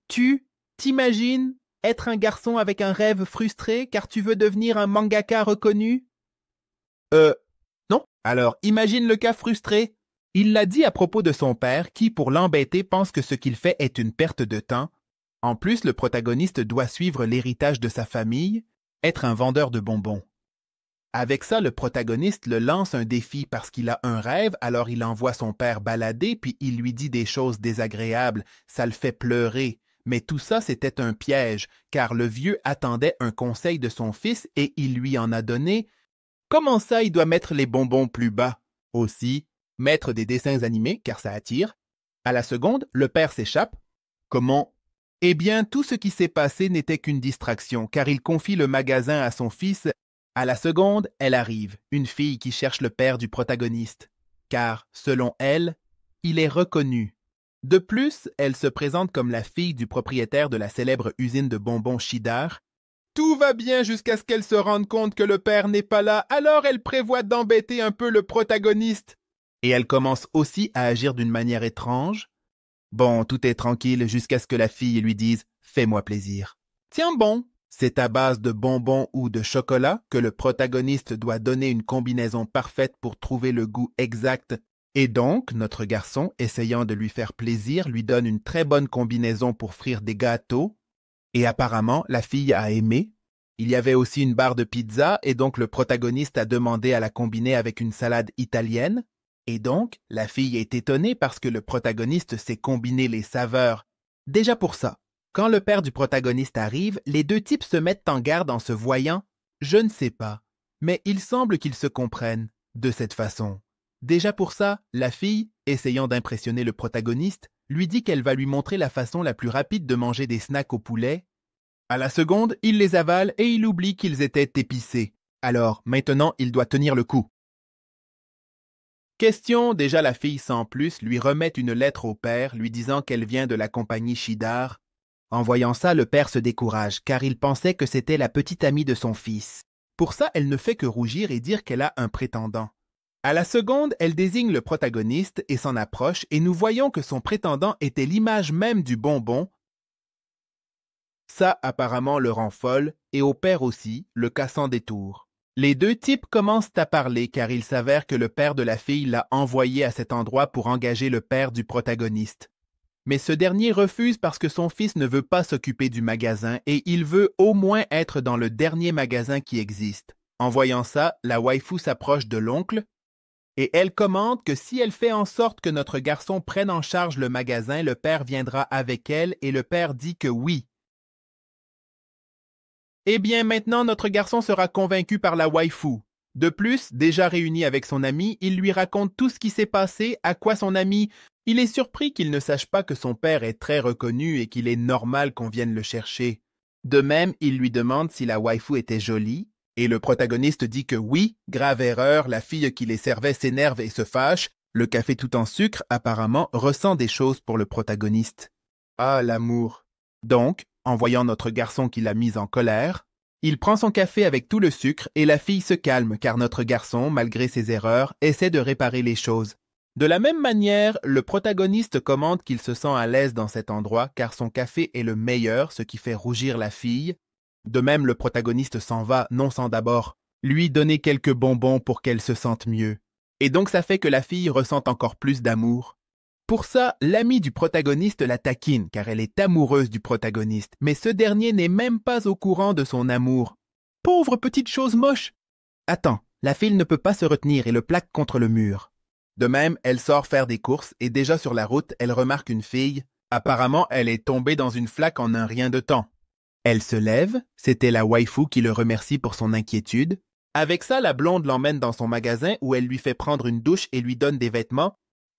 Tu t'imagines être un garçon avec un rêve frustré car tu veux devenir un mangaka reconnu? Euh, non. Alors imagine le cas frustré. Il l'a dit à propos de son père qui, pour l'embêter, pense que ce qu'il fait est une perte de temps. En plus, le protagoniste doit suivre l'héritage de sa famille, être un vendeur de bonbons. Avec ça, le protagoniste le lance un défi parce qu'il a un rêve, alors il envoie son père balader, puis il lui dit des choses désagréables, ça le fait pleurer. Mais tout ça, c'était un piège, car le vieux attendait un conseil de son fils et il lui en a donné. Comment ça, il doit mettre les bonbons plus bas? Aussi, mettre des dessins animés, car ça attire. À la seconde, le père s'échappe. Comment? Eh bien, tout ce qui s'est passé n'était qu'une distraction, car il confie le magasin à son fils. À la seconde, elle arrive, une fille qui cherche le père du protagoniste, car, selon elle, il est reconnu. De plus, elle se présente comme la fille du propriétaire de la célèbre usine de bonbons Shidar. Tout va bien jusqu'à ce qu'elle se rende compte que le père n'est pas là, alors elle prévoit d'embêter un peu le protagoniste. Et elle commence aussi à agir d'une manière étrange. Bon, tout est tranquille jusqu'à ce que la fille lui dise « Fais-moi plaisir ». Tiens bon, c'est à base de bonbons ou de chocolat que le protagoniste doit donner une combinaison parfaite pour trouver le goût exact. Et donc, notre garçon, essayant de lui faire plaisir, lui donne une très bonne combinaison pour frire des gâteaux. Et apparemment, la fille a aimé. Il y avait aussi une barre de pizza et donc le protagoniste a demandé à la combiner avec une salade italienne. Et donc, la fille est étonnée parce que le protagoniste sait combiner les saveurs. Déjà pour ça, quand le père du protagoniste arrive, les deux types se mettent en garde en se voyant. Je ne sais pas, mais il semble qu'ils se comprennent de cette façon. Déjà pour ça, la fille, essayant d'impressionner le protagoniste, lui dit qu'elle va lui montrer la façon la plus rapide de manger des snacks au poulet. À la seconde, il les avale et il oublie qu'ils étaient épicés. Alors, maintenant, il doit tenir le coup. Question, déjà la fille sans plus lui remet une lettre au père lui disant qu'elle vient de la compagnie Shidar. En voyant ça, le père se décourage car il pensait que c'était la petite amie de son fils. Pour ça, elle ne fait que rougir et dire qu'elle a un prétendant. À la seconde, elle désigne le protagoniste et s'en approche et nous voyons que son prétendant était l'image même du bonbon. Ça apparemment le rend folle et au père aussi, le cassant des tours. Les deux types commencent à parler car il s'avère que le père de la fille l'a envoyé à cet endroit pour engager le père du protagoniste. Mais ce dernier refuse parce que son fils ne veut pas s'occuper du magasin et il veut au moins être dans le dernier magasin qui existe. En voyant ça, la waifu s'approche de l'oncle et elle commande que si elle fait en sorte que notre garçon prenne en charge le magasin, le père viendra avec elle et le père dit que oui. Eh bien, maintenant, notre garçon sera convaincu par la waifu. De plus, déjà réuni avec son ami, il lui raconte tout ce qui s'est passé, à quoi son ami... Il est surpris qu'il ne sache pas que son père est très reconnu et qu'il est normal qu'on vienne le chercher. De même, il lui demande si la waifu était jolie, et le protagoniste dit que oui, grave erreur, la fille qui les servait s'énerve et se fâche. Le café tout en sucre, apparemment, ressent des choses pour le protagoniste. Ah, l'amour. Donc, en voyant notre garçon qui l'a mise en colère, il prend son café avec tout le sucre et la fille se calme car notre garçon, malgré ses erreurs, essaie de réparer les choses. De la même manière, le protagoniste commande qu'il se sent à l'aise dans cet endroit car son café est le meilleur, ce qui fait rougir la fille. De même, le protagoniste s'en va, non sans d'abord lui donner quelques bonbons pour qu'elle se sente mieux. Et donc ça fait que la fille ressent encore plus d'amour. Pour ça, l'amie du protagoniste la taquine car elle est amoureuse du protagoniste, mais ce dernier n'est même pas au courant de son amour. Pauvre petite chose moche! Attends, la fille ne peut pas se retenir et le plaque contre le mur. De même, elle sort faire des courses et déjà sur la route, elle remarque une fille. Apparemment, elle est tombée dans une flaque en un rien de temps. Elle se lève, c'était la waifu qui le remercie pour son inquiétude. Avec ça, la blonde l'emmène dans son magasin où elle lui fait prendre une douche et lui donne des vêtements.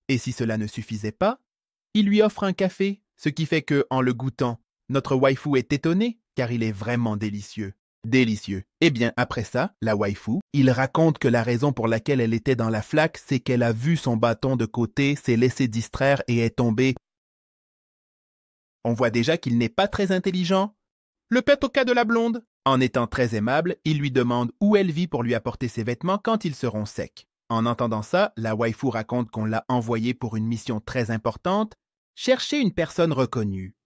Et si cela ne suffisait pas, il lui offre un café, ce qui fait que, en le goûtant, notre waifu est étonnée, car il est vraiment délicieux. Délicieux. Eh bien, après ça, la waifu, il raconte que la raison pour laquelle elle était dans la flaque, c'est qu'elle a vu son bâton de côté, s'est laissé distraire et est tombée. On voit déjà qu'il n'est pas très intelligent. Le pète au cas de la blonde. En étant très aimable, il lui demande où elle vit pour lui apporter ses vêtements quand ils seront secs. En entendant ça, la waifu raconte qu'on l'a envoyée pour une mission très importante, chercher une personne reconnue.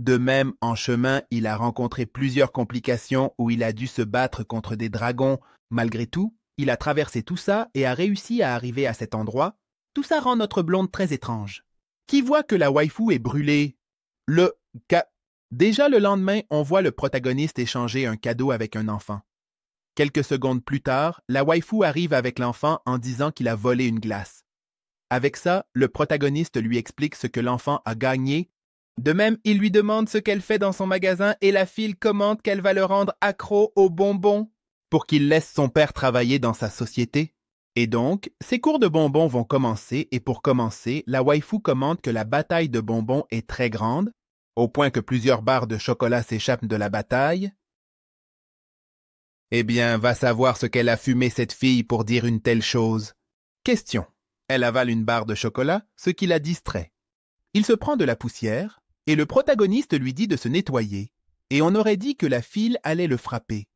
De même, en chemin, il a rencontré plusieurs complications où il a dû se battre contre des dragons. Malgré tout, il a traversé tout ça et a réussi à arriver à cet endroit. Tout ça rend notre blonde très étrange. Qui voit que la waifu est brûlée? Déjà le lendemain, on voit le protagoniste échanger un cadeau avec un enfant. Quelques secondes plus tard, la waifu arrive avec l'enfant en disant qu'il a volé une glace. Avec ça, le protagoniste lui explique ce que l'enfant a gagné. De même, il lui demande ce qu'elle fait dans son magasin et la fille commente qu'elle va le rendre accro aux bonbons pour qu'il laisse son père travailler dans sa société. Et donc, ces cours de bonbons vont commencer et pour commencer, la waifu commente que la bataille de bonbons est très grande, au point que plusieurs barres de chocolat s'échappent de la bataille. Eh bien, va savoir ce qu'elle a fumé cette fille pour dire une telle chose. Question. Elle avale une barre de chocolat, ce qui la distrait. Il se prend de la poussière, et le protagoniste lui dit de se nettoyer, et on aurait dit que la file allait le frapper.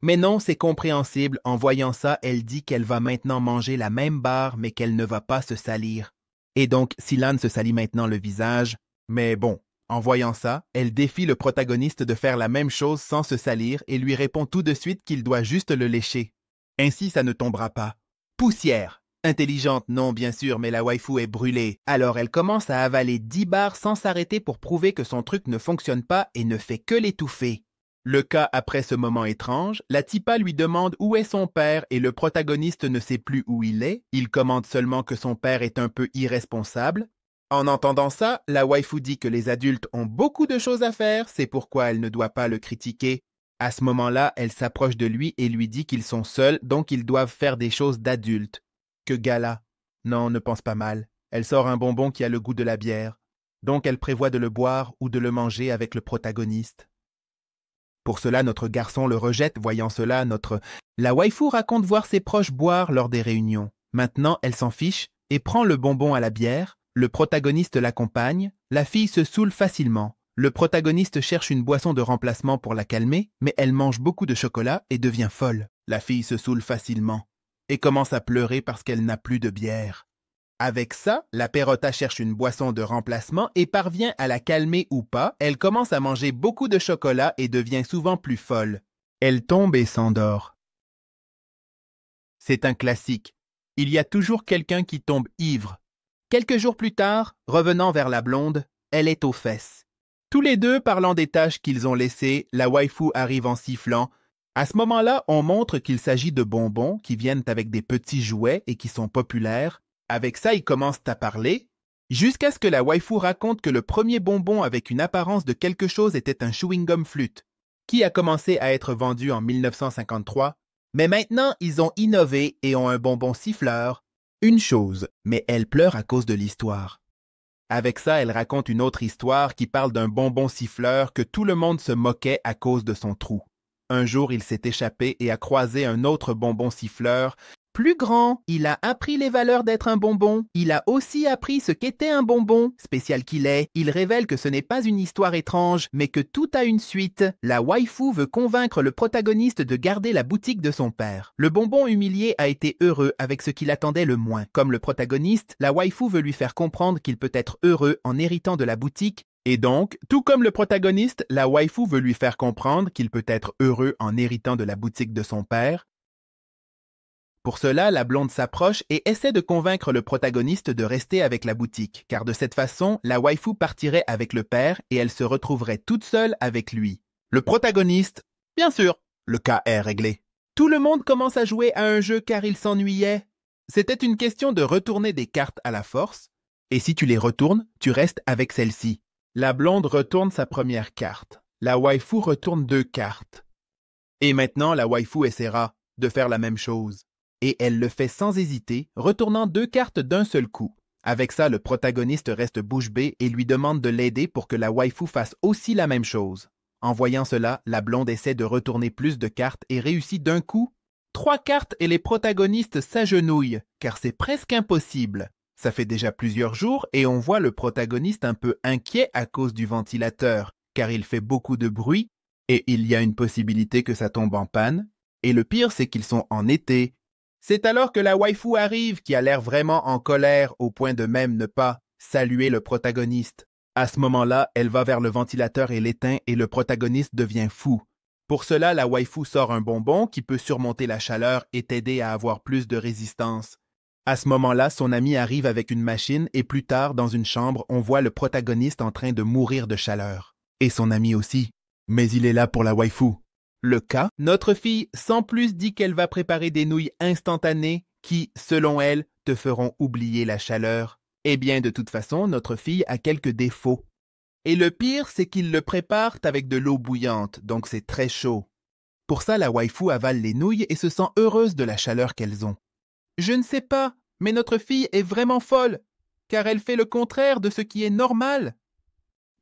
Mais non, c'est compréhensible, en voyant ça, elle dit qu'elle va maintenant manger la même barre, mais qu'elle ne va pas se salir. Et donc, Silan se salit maintenant le visage, mais bon, en voyant ça, elle défie le protagoniste de faire la même chose sans se salir et lui répond tout de suite qu'il doit juste le lécher. Ainsi, ça ne tombera pas. Poussière. Intelligente, non, bien sûr, mais la waifu est brûlée. Alors elle commence à avaler 10 barres sans s'arrêter pour prouver que son truc ne fonctionne pas et ne fait que l'étouffer. Le cas après ce moment étrange, la tipa lui demande où est son père et le protagoniste ne sait plus où il est. Il commente seulement que son père est un peu irresponsable. En entendant ça, la waifu dit que les adultes ont beaucoup de choses à faire, c'est pourquoi elle ne doit pas le critiquer. À ce moment-là, elle s'approche de lui et lui dit qu'ils sont seuls, donc ils doivent faire des choses d'adultes. Que gala. Non, ne pense pas mal. Elle sort un bonbon qui a le goût de la bière. Donc elle prévoit de le boire ou de le manger avec le protagoniste. Pour cela, notre garçon le rejette, voyant cela, La waifu raconte voir ses proches boire lors des réunions. Maintenant, elle s'en fiche et prend le bonbon à la bière. Le protagoniste l'accompagne. La fille se saoule facilement. Le protagoniste cherche une boisson de remplacement pour la calmer, mais elle mange beaucoup de chocolat et devient folle. La fille se saoule facilement et commence à pleurer parce qu'elle n'a plus de bière. Avec ça, la Perrotta cherche une boisson de remplacement et parvient à la calmer ou pas. Elle commence à manger beaucoup de chocolat et devient souvent plus folle. Elle tombe et s'endort. C'est un classique. Il y a toujours quelqu'un qui tombe ivre. Quelques jours plus tard, revenant vers la blonde, elle est aux fesses. Tous les deux parlant des tâches qu'ils ont laissées, la waifu arrive en sifflant. À ce moment-là, on montre qu'il s'agit de bonbons qui viennent avec des petits jouets et qui sont populaires. Avec ça, ils commencent à parler, jusqu'à ce que la waifu raconte que le premier bonbon avec une apparence de quelque chose était un chewing-gum flûte, qui a commencé à être vendu en 1953, mais maintenant ils ont innové et ont un bonbon siffleur. Une chose, mais elle pleure à cause de l'histoire. Avec ça, elle raconte une autre histoire qui parle d'un bonbon siffleur que tout le monde se moquait à cause de son trou. Un jour, il s'est échappé et a croisé un autre bonbon siffleur. Plus grand, il a appris les valeurs d'être un bonbon. Il a aussi appris ce qu'était un bonbon. Spécial qu'il est, il révèle que ce n'est pas une histoire étrange, mais que tout a une suite. La waifu veut convaincre le protagoniste de garder la boutique de son père. Le bonbon humilié a été heureux avec ce qu'il attendait le moins. Comme le protagoniste, la waifu veut lui faire comprendre qu'il peut être heureux en héritant de la boutique. Et donc, tout comme le protagoniste, la waifu veut lui faire comprendre qu'il peut être heureux en héritant de la boutique de son père. Pour cela, la blonde s'approche et essaie de convaincre le protagoniste de rester avec la boutique, car de cette façon, la waifu partirait avec le père et elle se retrouverait toute seule avec lui. Le protagoniste, bien sûr, le cas est réglé. Tout le monde commence à jouer à un jeu car il s'ennuyait. C'était une question de retourner des cartes à la force, et si tu les retournes, tu restes avec celle-ci. La blonde retourne sa première carte. La waifu retourne 2 cartes. Et maintenant, la waifu essaiera de faire la même chose. Et elle le fait sans hésiter, retournant 2 cartes d'un seul coup. Avec ça, le protagoniste reste bouche bée et lui demande de l'aider pour que la waifu fasse aussi la même chose. En voyant cela, la blonde essaie de retourner plus de cartes et réussit d'un coup. 3 cartes et les protagonistes s'agenouillent, car c'est presque impossible. Ça fait déjà plusieurs jours et on voit le protagoniste un peu inquiet à cause du ventilateur, car il fait beaucoup de bruit et il y a une possibilité que ça tombe en panne. Et le pire, c'est qu'ils sont en été. C'est alors que la waifu arrive qui a l'air vraiment en colère au point de même ne pas saluer le protagoniste. À ce moment-là, elle va vers le ventilateur et l'éteint et le protagoniste devient fou. Pour cela, la waifu sort un bonbon qui peut surmonter la chaleur et t'aider à avoir plus de résistance. À ce moment-là, son ami arrive avec une machine et plus tard, dans une chambre, on voit le protagoniste en train de mourir de chaleur. Et son ami aussi. Mais il est là pour la waifu. Le cas, notre fille sans plus dit qu'elle va préparer des nouilles instantanées qui, selon elle, te feront oublier la chaleur. Eh bien, de toute façon, notre fille a quelques défauts. Et le pire, c'est qu'ils le préparent avec de l'eau bouillante, donc c'est très chaud. Pour ça, la waifu avale les nouilles et se sent heureuse de la chaleur qu'elles ont. Je ne sais pas, mais notre fille est vraiment folle, car elle fait le contraire de ce qui est normal.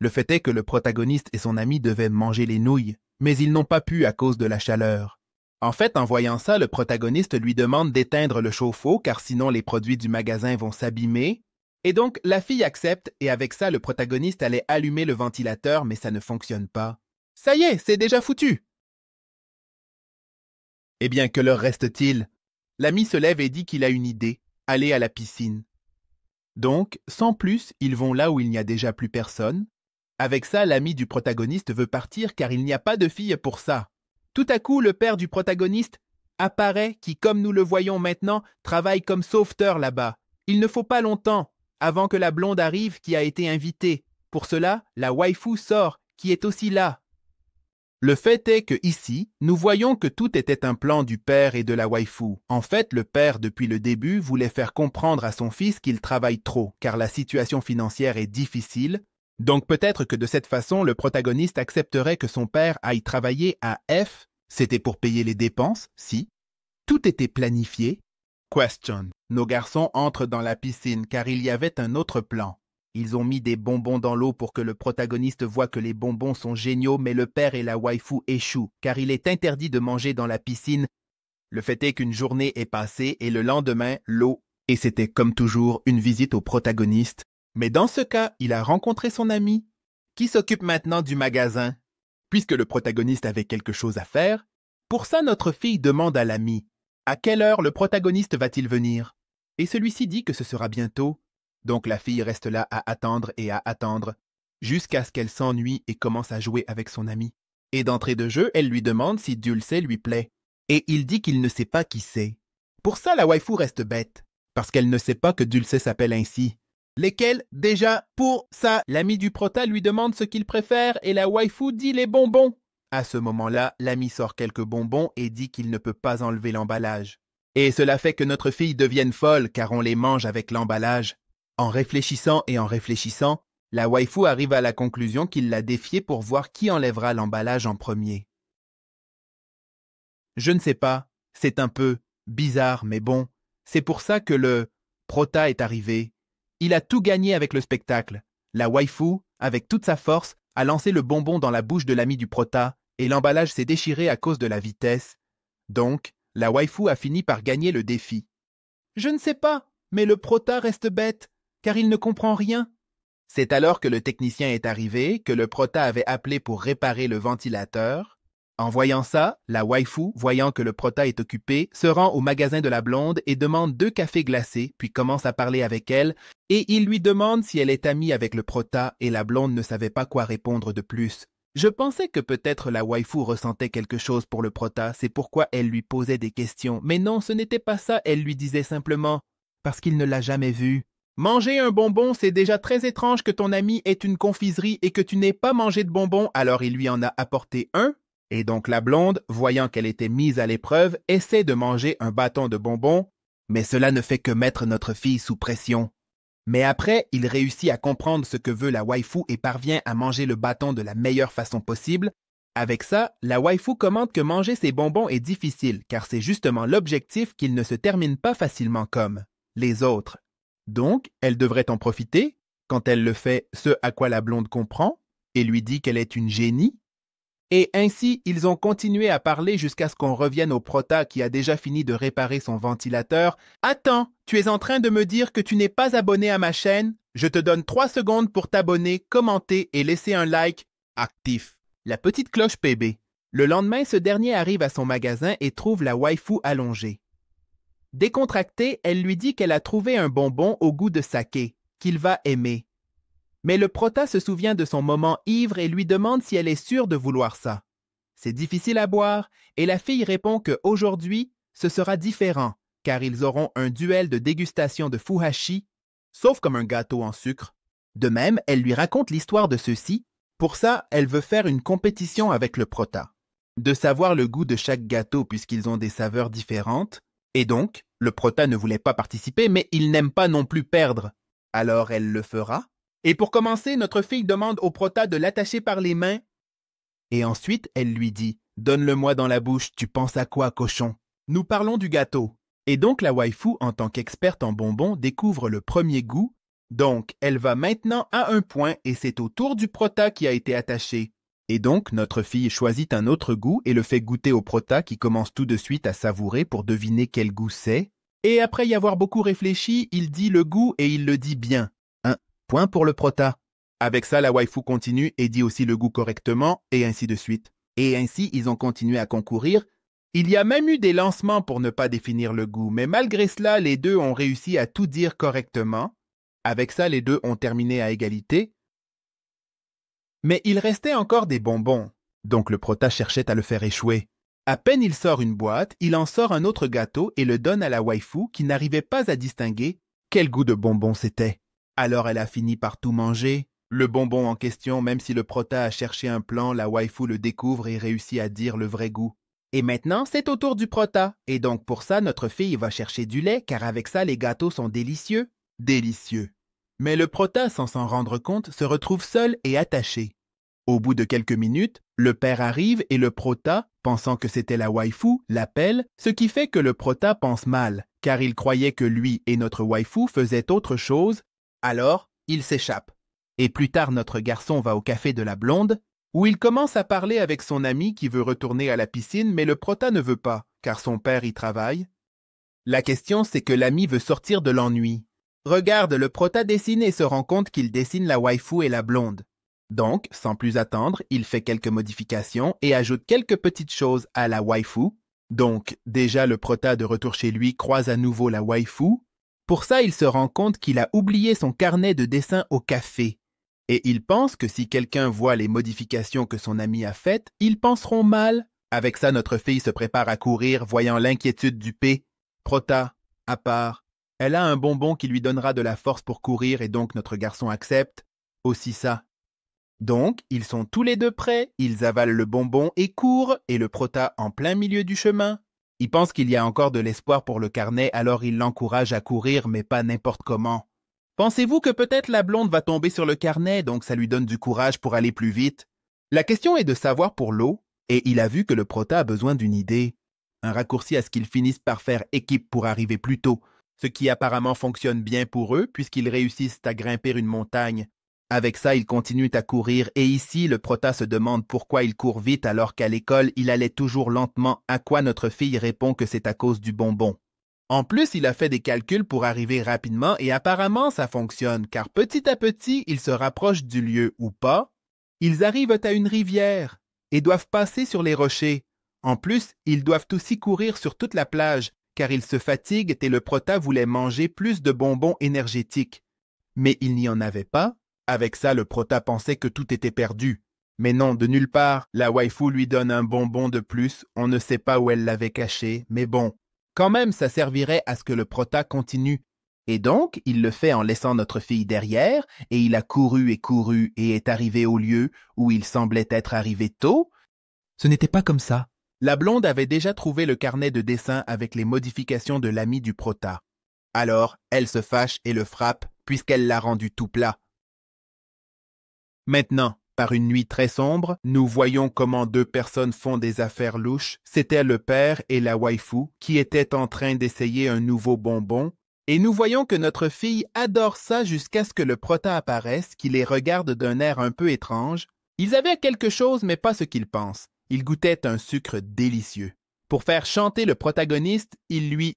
Le fait est que le protagoniste et son ami devaient manger les nouilles, mais ils n'ont pas pu à cause de la chaleur. En fait, en voyant ça, le protagoniste lui demande d'éteindre le chauffe-eau, car sinon les produits du magasin vont s'abîmer. Et donc, la fille accepte, et avec ça, le protagoniste allait allumer le ventilateur, mais ça ne fonctionne pas. Ça y est, c'est déjà foutu! Eh bien, que leur reste-t-il? L'ami se lève et dit qu'il a une idée, aller à la piscine. Donc, sans plus, ils vont là où il n'y a déjà plus personne. Avec ça, l'ami du protagoniste veut partir car il n'y a pas de fille pour ça. Tout à coup, le père du protagoniste apparaît qui, comme nous le voyons maintenant, travaille comme sauveteur là-bas. Il ne faut pas longtemps avant que la blonde arrive qui a été invitée. Pour cela, la waifu sort, qui est aussi là. Le fait est que ici, nous voyons que tout était un plan du père et de la waifu. En fait, le père, depuis le début, voulait faire comprendre à son fils qu'il travaille trop, car la situation financière est difficile. Donc peut-être que de cette façon, le protagoniste accepterait que son père aille travailler à F. C'était pour payer les dépenses, si. Tout était planifié. Question. Nos garçons entrent dans la piscine car il y avait un autre plan. Ils ont mis des bonbons dans l'eau pour que le protagoniste voie que les bonbons sont géniaux, mais le père et la waifu échouent, car il est interdit de manger dans la piscine. Le fait est qu'une journée est passée et le lendemain, l'eau. Et c'était comme toujours une visite au protagoniste. Mais dans ce cas, il a rencontré son ami, qui s'occupe maintenant du magasin. Puisque le protagoniste avait quelque chose à faire, pour ça notre fille demande à l'ami, à quelle heure le protagoniste va-t-il venir? Et celui-ci dit que ce sera bientôt. Donc la fille reste là à attendre, jusqu'à ce qu'elle s'ennuie et commence à jouer avec son ami. Et d'entrée de jeu, elle lui demande si Dulce lui plaît. Et il dit qu'il ne sait pas qui c'est. Pour ça, la waifu reste bête, parce qu'elle ne sait pas que Dulce s'appelle ainsi. Lesquels, déjà, pour ça, l'ami du prota lui demande ce qu'il préfère et la waifu dit les bonbons. À ce moment-là, l'ami sort quelques bonbons et dit qu'il ne peut pas enlever l'emballage. Et cela fait que notre fille devienne folle car on les mange avec l'emballage. En réfléchissant et en réfléchissant, la waifu arrive à la conclusion qu'il l'a défié pour voir qui enlèvera l'emballage en premier. Je ne sais pas, c'est un peu bizarre, mais bon, c'est pour ça que le prota est arrivé. Il a tout gagné avec le spectacle. La waifu, avec toute sa force, a lancé le bonbon dans la bouche de l'ami du prota et l'emballage s'est déchiré à cause de la vitesse. Donc, la waifu a fini par gagner le défi. Je ne sais pas, mais le prota reste bête, car il ne comprend rien. C'est alors que le technicien est arrivé, que le prota avait appelé pour réparer le ventilateur. En voyant ça, la waifu, voyant que le prota est occupé, se rend au magasin de la blonde et demande 2 cafés glacés, puis commence à parler avec elle, et il lui demande si elle est amie avec le prota, et la blonde ne savait pas quoi répondre de plus. Je pensais que peut-être la waifu ressentait quelque chose pour le prota, c'est pourquoi elle lui posait des questions, mais non, ce n'était pas ça, elle lui disait simplement « parce qu'il ne l'a jamais vu ». Manger un bonbon, c'est déjà très étrange que ton ami ait une confiserie et que tu n'aies pas mangé de bonbons, alors il lui en a apporté un. Et donc la blonde, voyant qu'elle était mise à l'épreuve, essaie de manger un bâton de bonbons, mais cela ne fait que mettre notre fille sous pression. Mais après, il réussit à comprendre ce que veut la waifu et parvient à manger le bâton de la meilleure façon possible. Avec ça, la waifu commente que manger ses bonbons est difficile, car c'est justement l'objectif qu'il ne se termine pas facilement comme les autres. Donc, elle devrait en profiter, quand elle le fait, ce à quoi la blonde comprend, et lui dit qu'elle est une génie. Et ainsi, ils ont continué à parler jusqu'à ce qu'on revienne au prota qui a déjà fini de réparer son ventilateur. « Attends, tu es en train de me dire que tu n'es pas abonné à ma chaîne? Je te donne 3 secondes pour t'abonner, commenter et laisser un like actif. » La petite cloche PB. Le lendemain, ce dernier arrive à son magasin et trouve la waifu allongée. Décontractée, elle lui dit qu'elle a trouvé un bonbon au goût de saké, qu'il va aimer. Mais le prota se souvient de son moment ivre et lui demande si elle est sûre de vouloir ça. C'est difficile à boire et la fille répond qu'aujourd'hui, ce sera différent car ils auront un duel de dégustation de fuhashi, sauf comme un gâteau en sucre. De même, elle lui raconte l'histoire de ceux-ci. Pour ça, elle veut faire une compétition avec le prota, de savoir le goût de chaque gâteau puisqu'ils ont des saveurs différentes. Et donc, le prota ne voulait pas participer, mais il n'aime pas non plus perdre. Alors elle le fera. Et pour commencer, notre fille demande au prota de l'attacher par les mains. Et ensuite, elle lui dit « Donne-le-moi dans la bouche, tu penses à quoi, cochon ?» Nous parlons du gâteau. Et donc la waifu, en tant qu'experte en bonbons, découvre le premier goût. Donc, elle va maintenant à un point et c'est au tour du prota qui a été attaché. Et donc, notre fille choisit un autre goût et le fait goûter au prota qui commence tout de suite à savourer pour deviner quel goût c'est. Et après y avoir beaucoup réfléchi, il dit le goût et il le dit bien. Un point pour le prota. Avec ça, la waifu continue et dit aussi le goût correctement et ainsi de suite. Et ainsi, ils ont continué à concourir. Il y a même eu des lancements pour ne pas définir le goût, mais malgré cela, les deux ont réussi à tout dire correctement. Avec ça, les deux ont terminé à égalité. Mais il restait encore des bonbons, donc le prota cherchait à le faire échouer. À peine il sort une boîte, il en sort un autre gâteau et le donne à la waifu qui n'arrivait pas à distinguer quel goût de bonbon c'était. Alors elle a fini par tout manger. Le bonbon en question, même si le prota a cherché un plan, la waifu le découvre et réussit à dire le vrai goût. Et maintenant, c'est au tour du prota. Et donc pour ça, notre fille va chercher du lait, car avec ça, les gâteaux sont délicieux. Délicieux. Mais le prota, sans s'en rendre compte, se retrouve seul et attaché. Au bout de quelques minutes, le père arrive et le prota, pensant que c'était la waifu, l'appelle, ce qui fait que le prota pense mal, car il croyait que lui et notre waifu faisaient autre chose. Alors, il s'échappe. Et plus tard, notre garçon va au café de la blonde, où il commence à parler avec son ami qui veut retourner à la piscine, mais le prota ne veut pas, car son père y travaille. La question, c'est que l'ami veut sortir de l'ennui. Regarde, le prota dessine et se rend compte qu'il dessine la waifu et la blonde. Donc, sans plus attendre, il fait quelques modifications et ajoute quelques petites choses à la waifu. Donc, déjà le prota de retour chez lui croise à nouveau la waifu. Pour ça, il se rend compte qu'il a oublié son carnet de dessin au café. Et il pense que si quelqu'un voit les modifications que son ami a faites, ils penseront mal. Avec ça, notre fille se prépare à courir, voyant l'inquiétude du P. Prota, à part. Elle a un bonbon qui lui donnera de la force pour courir et donc notre garçon accepte. Aussi ça. Donc, ils sont tous les deux prêts, ils avalent le bonbon et courent, et le prota en plein milieu du chemin. Il pense qu'il y a encore de l'espoir pour le carnet, alors il l'encourage à courir, mais pas n'importe comment. Pensez-vous que peut-être la blonde va tomber sur le carnet, donc ça lui donne du courage pour aller plus vite? La question est de savoir pour l'eau, et il a vu que le prota a besoin d'une idée. Un raccourci à ce qu'ils finissent par faire équipe pour arriver plus tôt, ce qui apparemment fonctionne bien pour eux, puisqu'ils réussissent à grimper une montagne. Avec ça, ils continuent à courir et ici, le prota se demande pourquoi il court vite alors qu'à l'école, il allait toujours lentement, à quoi notre fille répond que c'est à cause du bonbon. En plus, il a fait des calculs pour arriver rapidement et apparemment ça fonctionne car petit à petit, ils se rapprochent du lieu ou pas. Ils arrivent à une rivière et doivent passer sur les rochers. En plus, ils doivent aussi courir sur toute la plage car ils se fatiguent et le prota voulait manger plus de bonbons énergétiques. Mais il n'y en avait pas. Avec ça, le prota pensait que tout était perdu. Mais non, de nulle part, la waifu lui donne un bonbon de plus, on ne sait pas où elle l'avait caché, mais bon. Quand même, ça servirait à ce que le prota continue. Et donc, il le fait en laissant notre fille derrière, et il a couru et est arrivé au lieu où il semblait être arrivé tôt. Ce n'était pas comme ça. La blonde avait déjà trouvé le carnet de dessin avec les modifications de l'ami du prota. Alors, elle se fâche et le frappe, puisqu'elle l'a rendu tout plat. Maintenant, par une nuit très sombre, nous voyons comment deux personnes font des affaires louches. C'était le père et la waifu qui étaient en train d'essayer un nouveau bonbon. Et nous voyons que notre fille adore ça jusqu'à ce que le prota apparaisse, qui les regarde d'un air un peu étrange. Ils avaient quelque chose, mais pas ce qu'ils pensent. Ils goûtaient un sucre délicieux. Pour faire chanter le protagoniste, il lui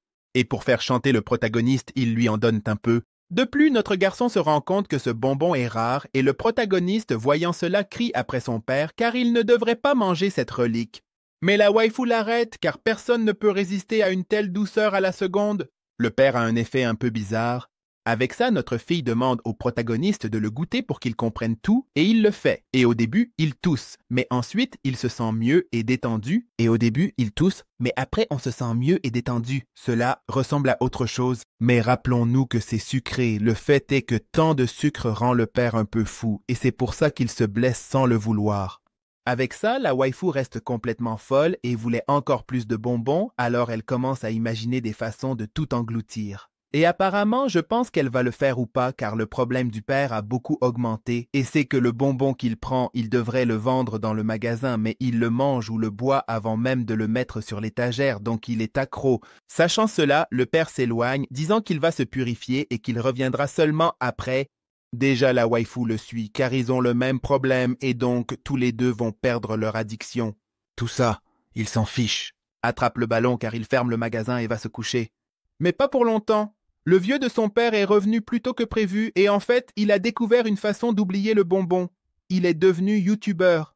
en donne un peu. De plus, notre garçon se rend compte que ce bonbon est rare et le protagoniste, voyant cela, crie après son père car il ne devrait pas manger cette relique. Mais la waifu l'arrête car personne ne peut résister à une telle douceur à la seconde. Le père a un effet un peu bizarre. Avec ça, notre fille demande au protagoniste de le goûter pour qu'il comprenne tout, et il le fait. Et au début, il tousse, mais ensuite, il se sent mieux et détendu. Et au début, il tousse, mais après, on se sent mieux et détendu. Cela ressemble à autre chose. Mais rappelons-nous que c'est sucré. Le fait est que tant de sucre rend le père un peu fou, et c'est pour ça qu'il se blesse sans le vouloir. Avec ça, la waifu reste complètement folle et voulait encore plus de bonbons, alors elle commence à imaginer des façons de tout engloutir. Et apparemment, je pense qu'elle va le faire ou pas, car le problème du père a beaucoup augmenté, et c'est que le bonbon qu'il prend, il devrait le vendre dans le magasin, mais il le mange ou le boit avant même de le mettre sur l'étagère, donc il est accro. Sachant cela, le père s'éloigne, disant qu'il va se purifier et qu'il reviendra seulement après. Déjà la waifu le suit, car ils ont le même problème, et donc tous les deux vont perdre leur addiction. Tout ça, il s'en fiche. Attrape le ballon car il ferme le magasin et va se coucher. Mais pas pour longtemps. Le vieux de son père est revenu plus tôt que prévu et en fait, il a découvert une façon d'oublier le bonbon. Il est devenu youtubeur.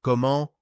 Comment?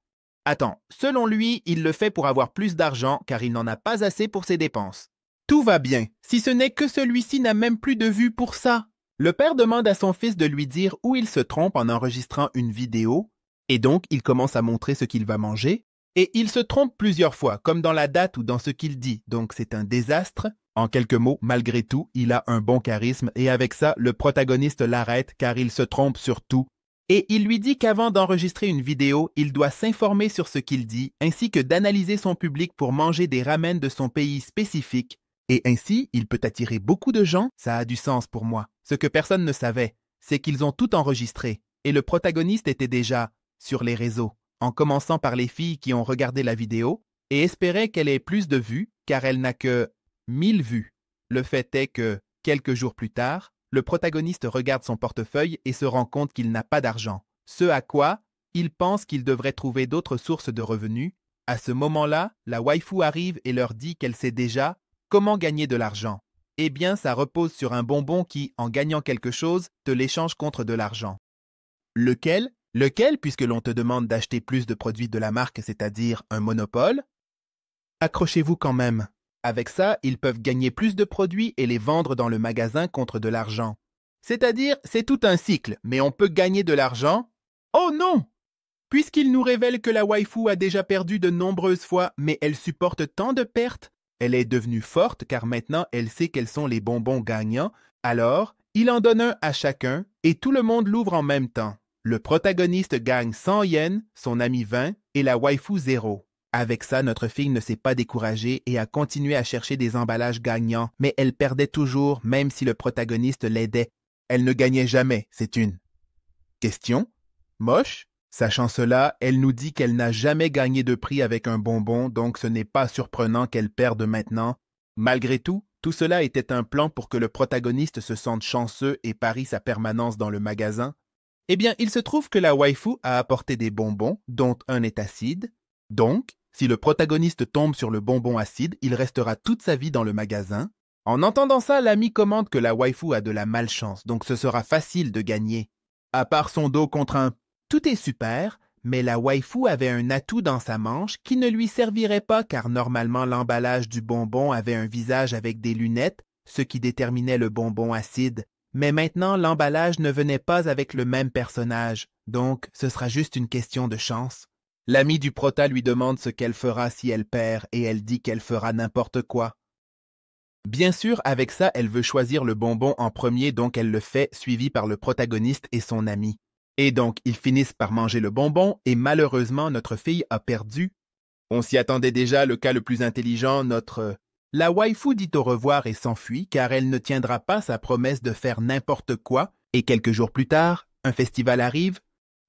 Attends, selon lui, il le fait pour avoir plus d'argent car il n'en a pas assez pour ses dépenses. Tout va bien, si ce n'est que celui-ci n'a même plus de vues pour ça. Le père demande à son fils de lui dire où il se trompe en enregistrant une vidéo et donc il commence à montrer ce qu'il va manger. Et il se trompe plusieurs fois, comme dans la date ou dans ce qu'il dit, donc c'est un désastre. En quelques mots, malgré tout, il a un bon charisme et avec ça, le protagoniste l'arrête car il se trompe sur tout. Et il lui dit qu'avant d'enregistrer une vidéo, il doit s'informer sur ce qu'il dit, ainsi que d'analyser son public pour manger des ramen de son pays spécifique. Et ainsi, il peut attirer beaucoup de gens, ça a du sens pour moi. Ce que personne ne savait, c'est qu'ils ont tout enregistré, et le protagoniste était déjà sur les réseaux, en commençant par les filles qui ont regardé la vidéo et espéraient qu'elle ait plus de vues, car elle n'a que 1000 vues. Le fait est que, quelques jours plus tard, le protagoniste regarde son portefeuille et se rend compte qu'il n'a pas d'argent, ce à quoi il pense qu'il devrait trouver d'autres sources de revenus. À ce moment-là, la waifu arrive et leur dit qu'elle sait déjà comment gagner de l'argent. Eh bien, ça repose sur un bonbon qui, en gagnant quelque chose, te l'échange contre de l'argent. Lequel? Lequel, puisque l'on te demande d'acheter plus de produits de la marque, c'est-à-dire un monopole? Accrochez-vous quand même. Avec ça, ils peuvent gagner plus de produits et les vendre dans le magasin contre de l'argent. C'est-à-dire, c'est tout un cycle, mais on peut gagner de l'argent. Oh non! Puisqu'il nous révèle que la waifu a déjà perdu de nombreuses fois, mais elle supporte tant de pertes, elle est devenue forte car maintenant elle sait quels sont les bonbons gagnants, alors il en donne un à chacun et tout le monde l'ouvre en même temps. Le protagoniste gagne 100 yens, son ami 20 et la waifu 0. Avec ça, notre fille ne s'est pas découragée et a continué à chercher des emballages gagnants, mais elle perdait toujours, même si le protagoniste l'aidait. Elle ne gagnait jamais, c'est une question moche. Sachant cela, elle nous dit qu'elle n'a jamais gagné de prix avec un bonbon, donc ce n'est pas surprenant qu'elle perde maintenant. Malgré tout, tout cela était un plan pour que le protagoniste se sente chanceux et parie sa permanence dans le magasin. Eh bien, il se trouve que la waifu a apporté des bonbons, dont un est acide. Donc, si le protagoniste tombe sur le bonbon acide, il restera toute sa vie dans le magasin. En entendant ça, l'ami commente que la waifu a de la malchance, donc ce sera facile de gagner. À part son dos contre un tout est super, mais la waifu avait un atout dans sa manche qui ne lui servirait pas car normalement l'emballage du bonbon avait un visage avec des lunettes, ce qui déterminait le bonbon acide. Mais maintenant, l'emballage ne venait pas avec le même personnage, donc ce sera juste une question de chance. L'ami du prota lui demande ce qu'elle fera si elle perd et elle dit qu'elle fera n'importe quoi. Bien sûr, avec ça, elle veut choisir le bonbon en premier, donc elle le fait, suivi par le protagoniste et son ami. Et donc, ils finissent par manger le bonbon et malheureusement, notre fille a perdu. On s'y attendait déjà, le cas le plus intelligent, La waifu dit au revoir et s'enfuit car elle ne tiendra pas sa promesse de faire n'importe quoi et quelques jours plus tard, un festival arrive.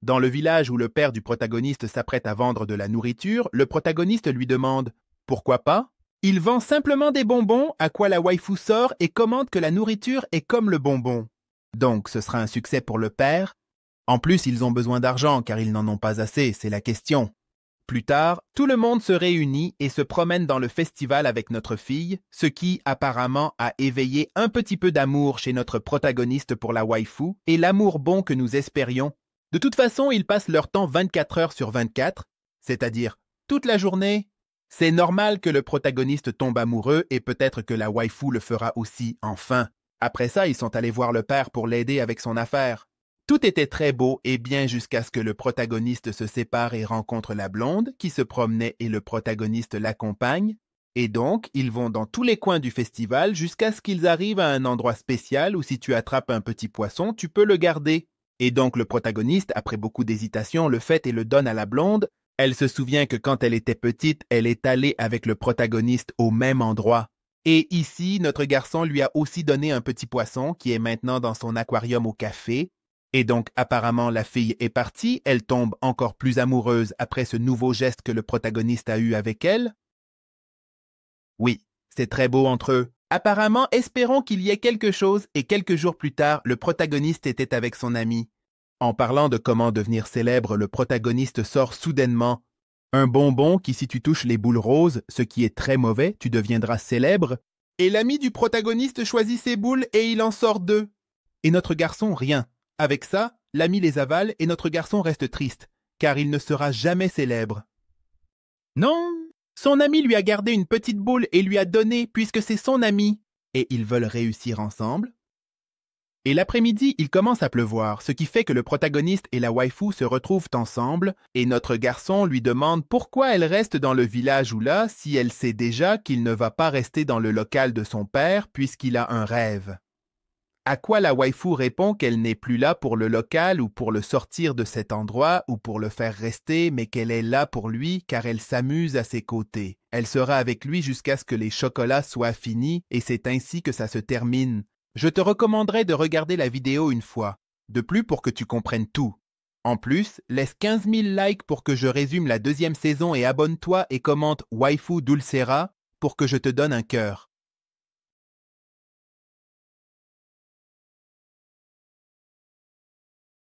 Dans le village où le père du protagoniste s'apprête à vendre de la nourriture, le protagoniste lui demande « Pourquoi pas ?» Il vend simplement des bonbons, à quoi la waifu sort et commente que la nourriture est comme le bonbon. Donc ce sera un succès pour le père. En plus, ils ont besoin d'argent car ils n'en ont pas assez, c'est la question. Plus tard, tout le monde se réunit et se promène dans le festival avec notre fille, ce qui, apparemment, a éveillé un petit peu d'amour chez notre protagoniste pour la waifu et l'amour bon que nous espérions. De toute façon, ils passent leur temps 24 heures sur 24, c'est-à-dire toute la journée. C'est normal que le protagoniste tombe amoureux et peut-être que la waifu le fera aussi, enfin. Après ça, ils sont allés voir le père pour l'aider avec son affaire. Tout était très beau et bien jusqu'à ce que le protagoniste se sépare et rencontre la blonde qui se promenait et le protagoniste l'accompagne. Et donc, ils vont dans tous les coins du festival jusqu'à ce qu'ils arrivent à un endroit spécial où si tu attrapes un petit poisson, tu peux le garder. Et donc le protagoniste, après beaucoup d'hésitation, le fait et le donne à la blonde. Elle se souvient que quand elle était petite, elle est allée avec le protagoniste au même endroit. Et ici, notre garçon lui a aussi donné un petit poisson qui est maintenant dans son aquarium au café. Et donc apparemment la fille est partie, elle tombe encore plus amoureuse après ce nouveau geste que le protagoniste a eu avec elle. Oui, c'est très beau entre eux. Apparemment, espérons qu'il y ait quelque chose et quelques jours plus tard, le protagoniste était avec son ami. En parlant de comment devenir célèbre, le protagoniste sort soudainement un bonbon qui, si tu touches les boules roses, ce qui est très mauvais, tu deviendras célèbre. Et l'ami du protagoniste choisit ses boules et il en sort deux. Et notre garçon, rien. Avec ça, l'ami les avale et notre garçon reste triste, car il ne sera jamais célèbre. Non, son ami lui a gardé une petite boule et lui a donné puisque c'est son ami. Et ils veulent réussir ensemble. Et l'après-midi, il commence à pleuvoir, ce qui fait que le protagoniste et la waifu se retrouvent ensemble, et notre garçon lui demande pourquoi elle reste dans le village ou là si elle sait déjà qu'il ne va pas rester dans le local de son père puisqu'il a un rêve. À quoi la waifu répond qu'elle n'est plus là pour le local ou pour le sortir de cet endroit ou pour le faire rester, mais qu'elle est là pour lui car elle s'amuse à ses côtés. Elle sera avec lui jusqu'à ce que les chocolats soient finis et c'est ainsi que ça se termine. Je te recommanderais de regarder la vidéo une fois, de plus pour que tu comprennes tout. En plus, laisse 15 000 likes pour que je résume la deuxième saison et abonne-toi et commente Waifu Dulcera pour que je te donne un cœur.